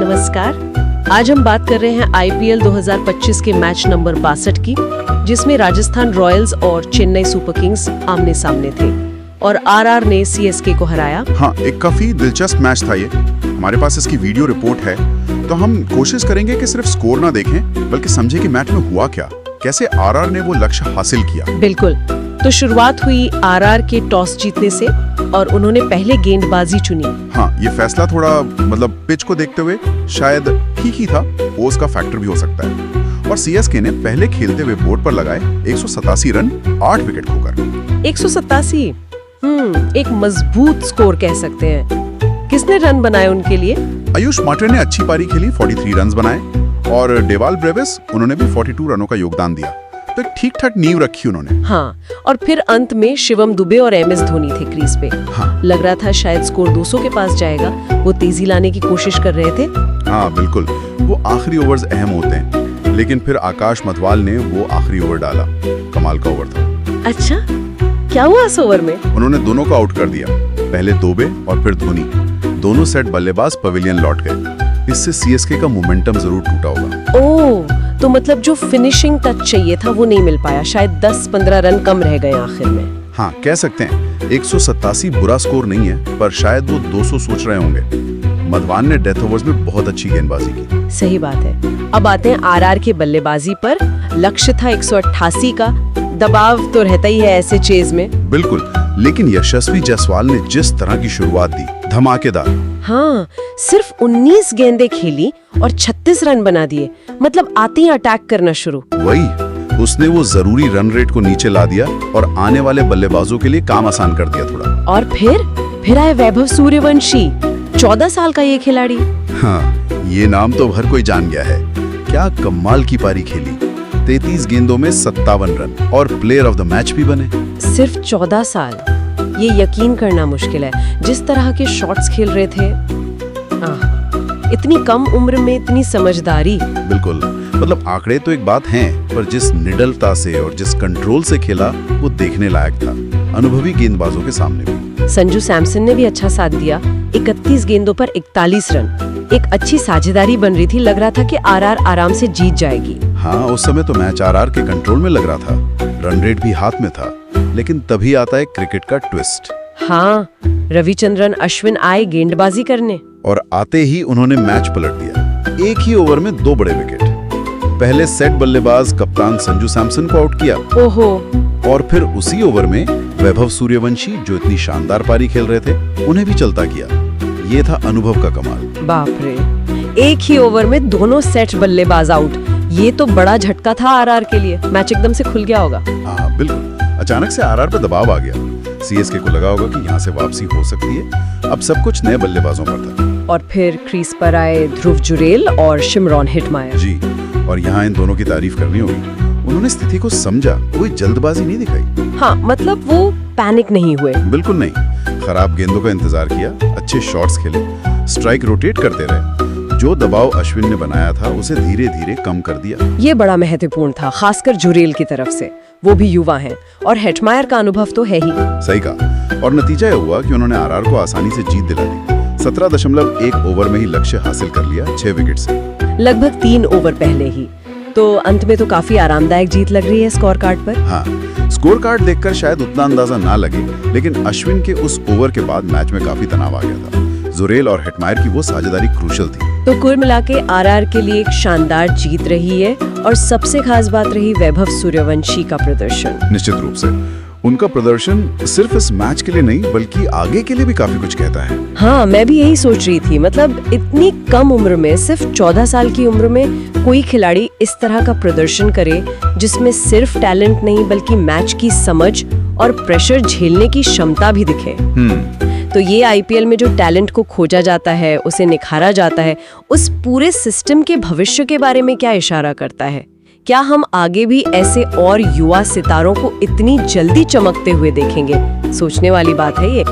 नमस्कार। आज हम बात कर रहे हैं आईपीएल 2025 के मैच नंबर 62 की, जिसमें राजस्थान रॉयल्स और चेन्नई सुपर किंग्स आमने सामने थे और आरआर ने सीएसके को हराया। हाँ, एक काफी दिलचस्प मैच था ये। हमारे पास इसकी वीडियो रिपोर्ट है, तो हम कोशिश करेंगे कि सिर्फ स्कोर ना देखें बल्कि समझे कि मैच में हुआ क्या, कैसे आरआर ने वो लक्ष्य हासिल किया। बिल्कुल। तो शुरुआत हुई आरआर के टॉस जीतने से और उन्होंने पहले गेंदबाजी चुनी। हाँ, ये फैसला थोड़ा पिच को देखते हुए शायद ठीक ही था, वो उसका फैक्टर भी हो सकता है। और सीएसके ने पहले खेलते हुए बोर्ड पर लगाए 187 रन 8 विकेट खोकर। 187, एक मजबूत स्कोर कह सकते हैं। किसने रन बनाए उनके लिए? आयुष मात्रे ने अच्छी पारी खेली, 43 रन बनाए और डेवाल ब्रेविस उन्होंने भी 42 रनों का योगदान दिया। तो ठीक ठाक नींव रखी उन्होंने। हाँ, और फिर अंत में शिवम दुबे और एमएस धोनी थे क्रीज पे। हाँ। लग रहा था शायद स्कोर 200 के पास जाएगा, वो तेजी लाने की कोशिश कर रहे थे। हाँ बिल्कुल, वो आखिरी ओवर्स अहम होते हैं, लेकिन फिर आकाश मधवाल ने वो आखिरी ओवर डाला। कमाल का ओवर था। अच्छा, क्या हुआ इस ओवर में? उन्होंने दोनों को आउट कर दिया, पहले दुबे और फिर धोनी। दोनों सेट बल्लेबाज पवेलियन लौट गए। इससे सीएसके का मोमेंटम जरूर टूटा होगा। ओह, तो मतलब जो फिनिशिंग टच चाहिए था वो नहीं मिल पाया, शायद 10-15 रन कम रह गए आखिर में। हाँ, कह सकते हैं 187 बुरा स्कोर नहीं है, पर शायद वो 200 सोच रहे होंगे। मधवान ने डेथ ओवर्स में बहुत अच्छी गेंदबाजी की। सही बात है। अब आते हैं आरआर के बल्लेबाजी पर। लक्ष्य था 188 का, दबाव तो रहता ही है ऐसे चेज में। बिल्कुल, लेकिन यशस्वी जायसवाल ने जिस तरह की शुरुआत दी, धमाकेदार। हाँ, सिर्फ 19 गेंदें खेली और 36 रन बना दिए। मतलब आते ही अटैक करना शुरू। वही, उसने वो जरूरी रन रेट को नीचे ला दिया और आने वाले बल्लेबाजों के लिए काम आसान कर दिया थोड़ा। और फिर आए वैभव सूर्यवंशी, 14 साल का ये खिलाड़ी। हाँ, ये नाम तो हर कोई जान गया है। क्या कमाल की पारी खेली, 33 गेंदों में 57 रन और प्लेयर ऑफ द मैच भी बने। सिर्फ 14 साल, ये यकीन करना मुश्किल है। जिस तरह के शॉट्स खेल रहे थे, इतनी कम उम्र में इतनी समझदारी। बिल्कुल, मतलब आंकड़े तो एक बात हैं, पर जिस निडरता से और जिस कंट्रोल से खेला वो देखने लायक था, अनुभवी गेंदबाजों के सामने भी। संजू सैमसन ने भी अच्छा साथ दिया, 31 गेंदों पर 41 रन। एक अच्छी साझेदारी बन रही थी, लग रहा था कि आरआर आराम से जीत जाएगी। हाँ, उस समय तो मैच आरआर के कंट्रोल में लग रहा था, रन रेट भी हाथ में था। लेकिन तभी आता है क्रिकेट का ट्विस्ट। हाँ, रविचंद्रन अश्विन आए गेंदबाजी करने और आते ही उन्होंने मैच पलट दिया। एक ही ओवर में 2 बड़े विकेट। पहले सेट बल्लेबाज कप्तान संजू सैमसन को आउट किया। ओहो। और फिर उसी ओवर में वैभव सूर्यवंशी, जो इतनी शानदार पारी खेल रहे थे, उन्हें भी चलता किया। ये था अनुभव का कमाल। बाप रे, एक ही ओवर में दोनों सेट बल्लेबाज आउट। ये तो बड़ा झटका था आरआर के लिए। मैच एकदम से खुल गया होगा। हाँ बिल्कुल, अचानक से आरआर पे दबाव आ गया। सीएसके को लगा होगा कि यहाँ से वापसी हो सकती है। अब सब कुछ नए बल्लेबाजों पर था। और फिर क्रीज पर आए ध्रुव जुरेल और शिमरॉन हिटमायर। जी, और यहाँ इन दोनों की तारीफ करनी होगी। उन्होंने स्थिति को समझा, कोई जल्दबाजी नहीं दिखाई। हाँ, मतलब वो पैनिक नहीं हुए। बिल्कुल नहीं, खराब गेंदों का इंतजार किया, अच्छे शॉट्स खेले, स्ट्राइक रोटेट करते रहे। जो दबाव अश्विन ने बनाया था उसे धीरे धीरे कम कर दिया। ये बड़ा महत्वपूर्ण था, खासकर जुरेल की तरफ से। वो भी युवा हैं और हेटमायर का अनुभव तो है ही। सही कहा। और नतीजा यह हुआ कि उन्होंने आरआर को आसानी से जीत दिला दी। 17.1 ओवर में ही लक्ष्य हासिल कर लिया, 6 विकेट से। लगभग 3 ओवर पहले ही। तो अंत में तो काफी आरामदायक जीत लग रही है स्कोर कार्ड पर। हाँ, स्कोर कार्ड देखकर शायद उतना अंदाजा ना लगे, लेकिन अश्विन के उस ओवर के बाद मैच में काफी तनाव आ गया था। जुरेल और हेटमायर की वो साझेदारी क्रूशल थी। तो कुल मिला के आरआर के लिए एक शानदार जीत रही है और सबसे खास बात रही वैभव सूर्यवंशी का प्रदर्शन। निश्चित रूप से उनका प्रदर्शन सिर्फ इस मैच के लिए नहीं बल्कि आगे के लिए भी काफी कुछ कहता है। हाँ, मैं भी यही सोच रही थी। मतलब इतनी कम उम्र में, सिर्फ 14 साल की उम्र में कोई खिलाड़ी इस तरह का प्रदर्शन करे, जिसमें सिर्फ टैलेंट नहीं बल्कि मैच की समझ और प्रेशर झेलने की क्षमता भी दिखे। तो ये आईपीएल में जो टैलेंट को खोजा जाता है, उसे निखारा जाता है, उस पूरे सिस्टम के भविष्य के बारे में क्या इशारा करता है? क्या हम आगे भी ऐसे और युवा सितारों को इतनी जल्दी चमकते हुए देखेंगे? सोचने वाली बात है ये।